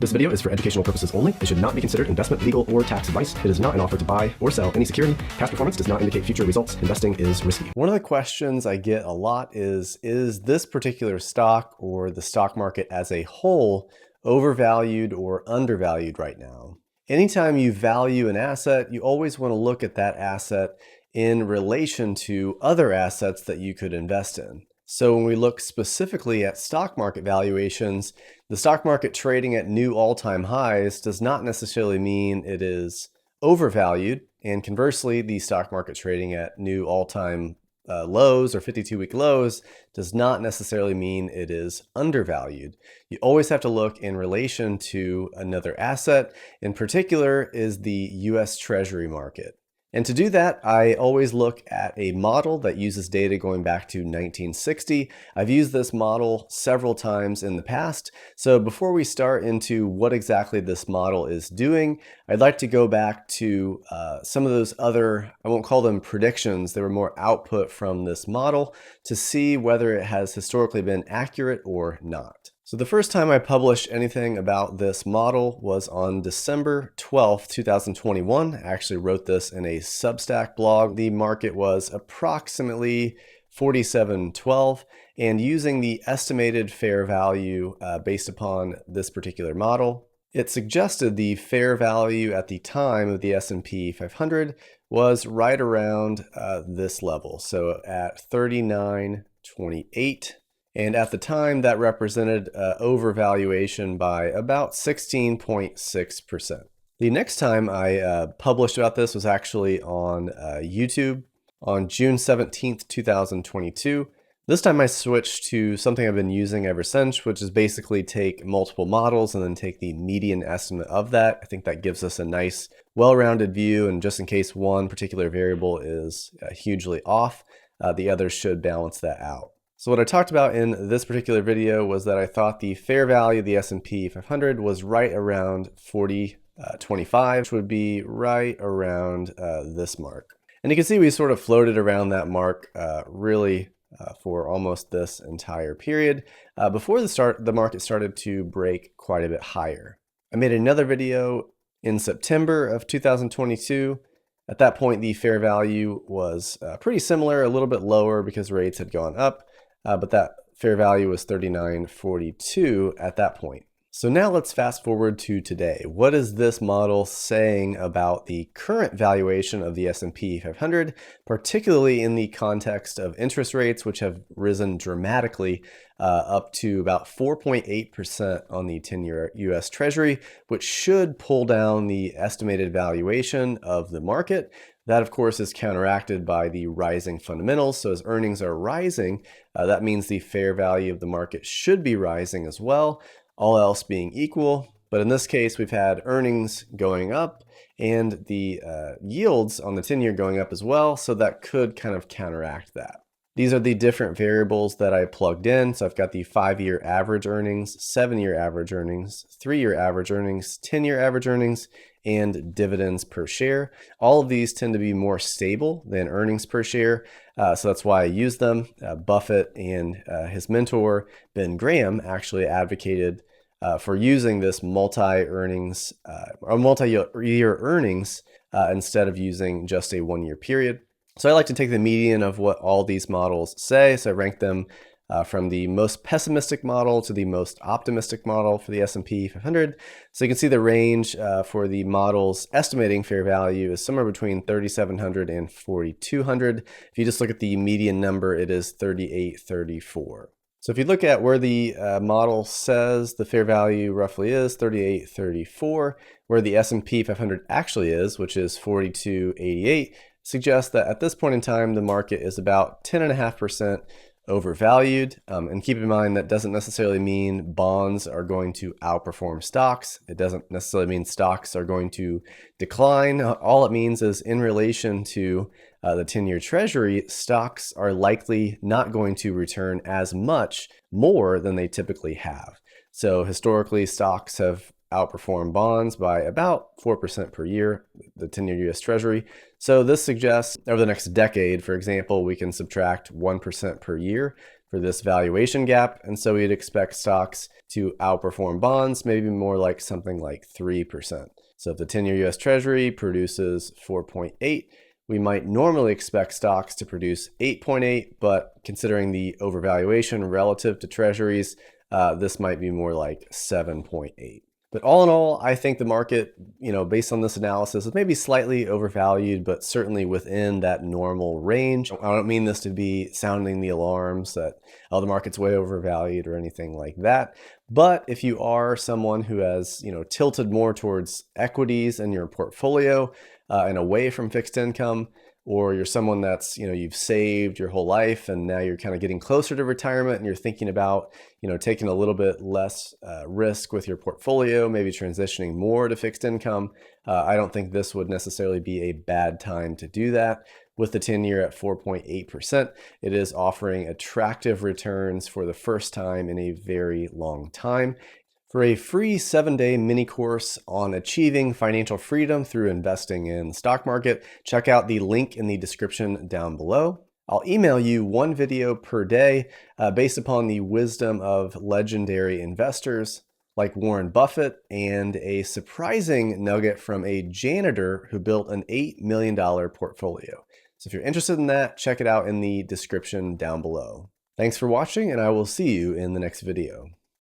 This video is for educational purposes only. It should not be considered investment, legal, or tax advice. It is not an offer to buy or sell any security. Past performance does not indicate future results. Investing is risky. One of the questions I get a lot is this particular stock or the stock market as a whole overvalued or undervalued right now? Anytime you value an asset, you always want to look at that asset in relation to other assets that you could invest in. So when we look specifically at stock market valuations, the stock market trading at new all-time highs does not necessarily mean it is overvalued. And conversely, the stock market trading at new all-time lows or 52-week lows does not necessarily mean it is undervalued. You always have to look in relation to another asset. In particular is the US Treasury market. And to do that, I always look at a model that uses data going back to 1960. I've used this model several times in the past. So before we start into what exactly this model is doing, I'd like to go back to some of those other, I won't call them predictions, they were more output from this model to see whether it has historically been accurate or not. So the first time I published anything about this model was on December 12th, 2021. I actually wrote this in a Substack blog. The market was approximately 47.12, and using the estimated fair value based upon this particular model, it suggested the fair value at the time of the S&P 500 was right around this level, so at 39.28. And at the time, that represented overvaluation by about 16.6%. The next time I published about this was actually on YouTube on June 17th, 2022. This time I switched to something I've been using ever since, which is basically take multiple models and then take the median estimate of that. I think that gives us a nice, well-rounded view, and just in case one particular variable is hugely off, the others should balance that out. So what I talked about in this particular video was that I thought the fair value of the S&P 500 was right around 40.25, which would be right around this mark. And you can see we sort of floated around that mark really for almost this entire period before the market started to break quite a bit higher. I made another video in September of 2022. At that point, the fair value was pretty similar, a little bit lower because rates had gone up. But that fair value was 39.42 at that point. So now let's fast forward to today. What is this model saying about the current valuation of the S&P 500, particularly in the context of interest rates, which have risen dramatically up to about 4.8% on the 10-year US Treasury, which should pull down the estimated valuation of the market. That, of course, is counteracted by the rising fundamentals. So as earnings are rising, that means the fair value of the market should be rising as well, all else being equal. But in this case, we've had earnings going up and the yields on the 10-year going up as well. So that could kind of counteract that. These are the different variables that I plugged in. So I've got the 5-year average earnings, 7-year average earnings, 3-year average earnings, 10-year average earnings, and dividends per share. All of these tend to be more stable than earnings per share. So that's why I use them. Buffett and his mentor, Ben Graham, actually advocated for using this multi-year earnings instead of using just a 1-year period. So I like to take the median of what all these models say. So I rank them from the most pessimistic model to the most optimistic model for the S&P 500. So you can see the range for the models estimating fair value is somewhere between 3,700 and 4,200. If you just look at the median number, it is 3834. So if you look at where the model says the fair value roughly is 3834, where the S&P 500 actually is, which is 4288, suggests that at this point in time, the market is about 10.5% overvalued. And keep in mind that doesn't necessarily mean bonds are going to outperform stocks. It doesn't necessarily mean stocks are going to decline. All it means is in relation to the 10-year Treasury, stocks are likely not going to return as much more than they typically have. So historically, stocks have outperform bonds by about 4% per year, the 10-year US Treasury. So this suggests over the next decade, for example, we can subtract 1% per year for this valuation gap. And so we'd expect stocks to outperform bonds, maybe more like something like 3%. So if the 10-year US Treasury produces 4.8, we might normally expect stocks to produce 8.8, but considering the overvaluation relative to treasuries, this might be more like 7.8. But all in all, I think the market, based on this analysis, is maybe slightly overvalued, but certainly within that normal range. I don't mean this to be sounding the alarms that, oh, the market's way overvalued or anything like that. But if you are someone who has, tilted more towards equities in your portfolio and away from fixed income, or you're someone that's, you've saved your whole life and now you're kind of getting closer to retirement and you're thinking about, taking a little bit less risk with your portfolio, maybe transitioning more to fixed income. I don't think this would necessarily be a bad time to do that. With the 10-year at 4.8%, it is offering attractive returns for the first time in a very long time. For a free 7-day mini course on achieving financial freedom through investing in the stock market, check out the link in the description down below. I'll email you one video per day based upon the wisdom of legendary investors like Warren Buffett and a surprising nugget from a janitor who built an $8 million portfolio. So if you're interested in that, check it out in the description down below. Thanks for watching, and I will see you in the next video.